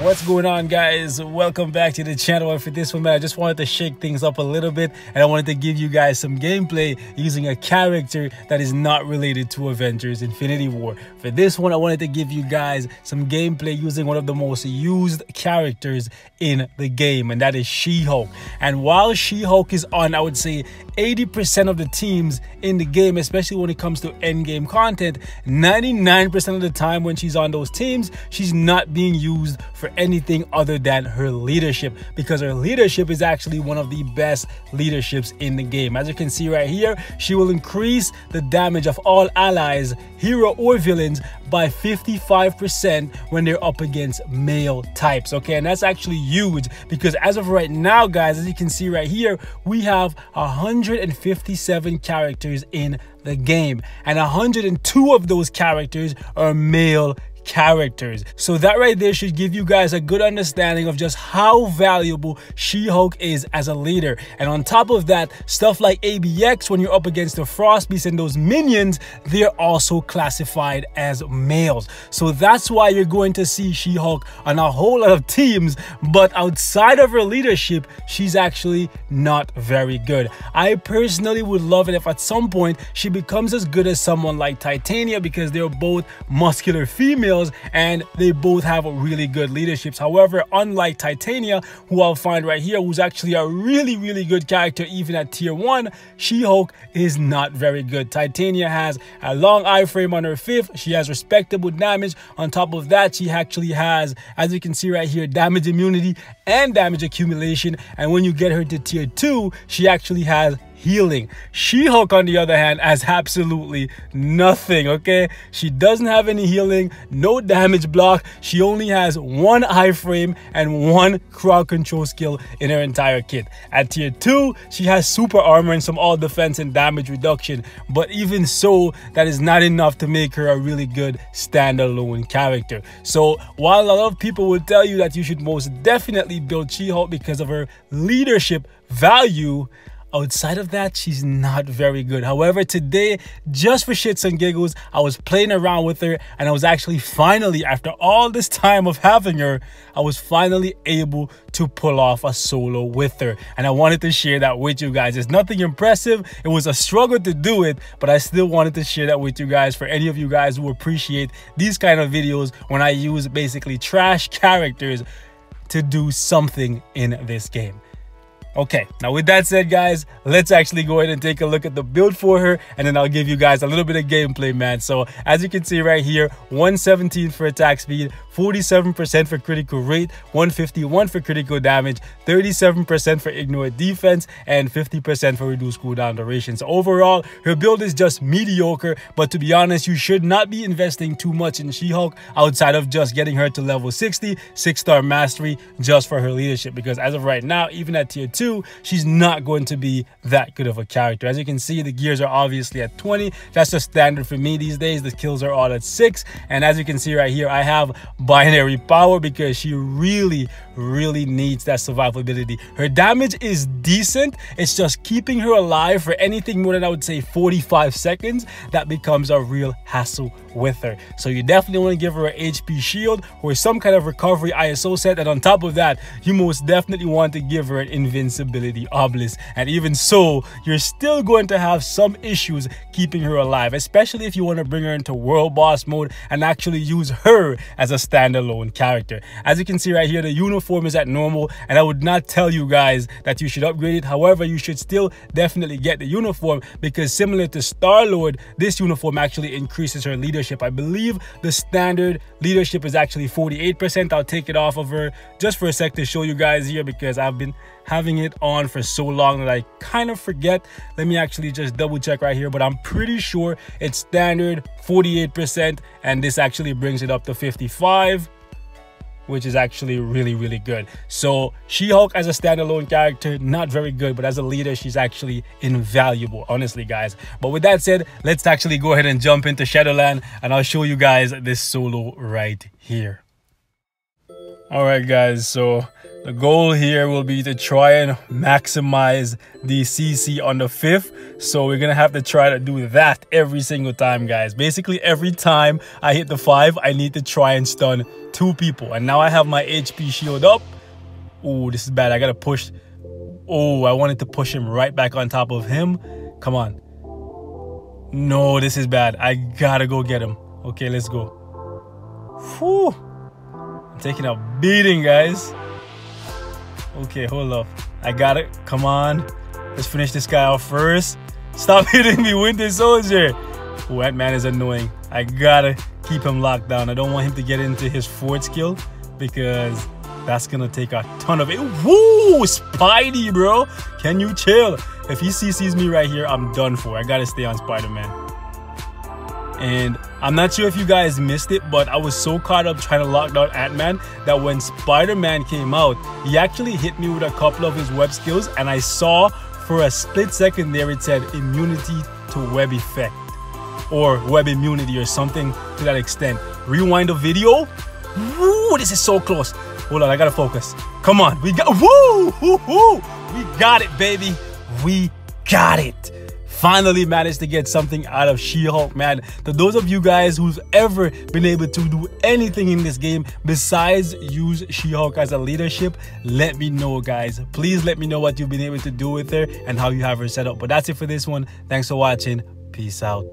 What's going on, guys? Welcome back to the channel. And for this one, man, I just wanted to shake things up a little bit, and I wanted to give you guys some gameplay using a character that is not related to Avengers Infinity War. For this one, I wanted to give you guys some gameplay using one of the most used characters in the game, and that is She-Hulk. And while She-Hulk is on, I would say 80% of the teams in the game, especially when it comes to endgame content, 99% of the time when she's on those teams, she's not being used for anything other than her leadership, because her leadership is actually one of the best leaderships in the game. As you can see right here, she will increase the damage of all allies, hero or villains, by 55% when they're up against male types. Okay, and that's actually huge, because as of right now, guys, as you can see right here, we have 157 characters in the game, and 102 of those characters are male characters. So that right there should give you guys a good understanding of just how valuable She-Hulk is as a leader. And on top of that, stuff like ABX, when you're up against the Frost Beast and those minions, they're also classified as males. So that's why you're going to see She-Hulk on a whole lot of teams, but outside of her leadership, she's actually not very good. I personally would love it if at some point she becomes as good as someone like Titania, because they're both muscular females and they both have really good leaderships. However, unlike Titania, who I'll find right here, who's actually a really good character even at tier 1, She-Hulk is not very good. Titania has a long iframe on her 5th. She has respectable damage. On top of that, she actually has, as you can see right here, damage immunity and damage accumulation. And when you get her to tier 2, she actually has healing. She-Hulk, on the other hand, has absolutely nothing. Okay, she doesn't have any healing, no damage block. She only has one iframe and one crowd control skill in her entire kit. At tier 2, she has super armor and some all defense and damage reduction, but even so, that is not enough to make her a really good standalone character. So while a lot of people will tell you that you should most definitely build She-Hulk because of her leadership value, outside of that, she's not very good. However, today, just for shits and giggles, I was playing around with her, and I was actually finally, after all this time of having her, I was finally able to pull off a solo with her. And I wanted to share that with you guys. It's nothing impressive. It was a struggle to do it, but I still wanted to share that with you guys, for any of you guys who appreciate these kind of videos when I use basically trash characters to do something in this game. Okay, now with that said, guys, let's actually go ahead and take a look at the build for her, and then I'll give you guys a little bit of gameplay, man. So as you can see right here, 117 for attack speed, 47% for critical rate, 151 for critical damage, 37% for ignore defense, and 50% for reduced cooldown duration. So overall, her build is just mediocre, but to be honest, you should not be investing too much in She-Hulk outside of just getting her to level 60, 6-star mastery, just for her leadership, because as of right now, even at tier 2, she's not going to be that good of a character. As you can see, the gears are obviously at 20. That's just standard for me these days. The kills are all at 6. And as you can see right here, I have binary power because she really needs that survivability. Her damage is decent. It's just keeping her alive for anything more than, I would say, 45 seconds. That becomes a real hassle with her. So you definitely want to give her an HP shield or some kind of recovery ISO set. And on top of that, you most definitely want to give her an invincibility obelisk. And even so, you're still going to have some issues keeping her alive, especially if you want to bring her into world boss mode and actually use her as a standalone character. As you can see right here, the uniform is at normal, and I would not tell you guys that you should upgrade it. However, you should still definitely get the uniform, because similar to Star-Lord, this uniform actually increases her leadership. I believe the standard leadership is actually 48%. I'll take it off of her just for a sec to show you guys here, because I've been having it on for so long that I kind of forget. Let me actually just double check right here, but I'm pretty sure it's standard 48%, and this actually brings it up to 55, which is actually really good. So She-Hulk as a standalone character, not very good, but as a leader, she's actually invaluable, honestly, guys. But with that said, let's actually go ahead and jump into Shadowland, and I'll show you guys this solo right here. All right, guys, so the goal here will be to try and maximize the CC on the 5th. So we're gonna have to try to do that every single time, guys. Basically, every time I hit the 5, I need to try and stun 2 people. And now I have my HP shield up. Oh, this is bad. I gotta push. Oh, I wanted to push him right back on top of him. Come on. No, this is bad. I gotta go get him. Okay, let's go. Whew. I'm taking a beating, guys. Okay, hold up. I got it. Come on. Let's finish this guy off first. Stop hitting me, Winter Soldier. Oh, that man is annoying. I gotta keep him locked down. I don't want him to get into his forward skill because that's gonna take a ton of it. Woo! Spidey, bro. Can you chill? If he CCs me right here, I'm done for. I gotta stay on Spider-Man. And I'm not sure if you guys missed it, but I was so caught up trying to lock down Ant-Man that when Spider-Man came out, he actually hit me with a couple of his web skills, and I saw for a split second there it said immunity to web effect or web immunity or something to that extent. Rewind the video. Woo, this is so close. Hold on, I gotta focus. Come on, we got, woo, woo, woo. We got it, baby. We got it. Finally managed to get something out of She-Hulk, man. To those of you guys who've ever been able to do anything in this game besides use She-Hulk as a leadership, let me know, guys. Please let me know what you've been able to do with her and how you have her set up. But that's it for this one. Thanks for watching. Peace out.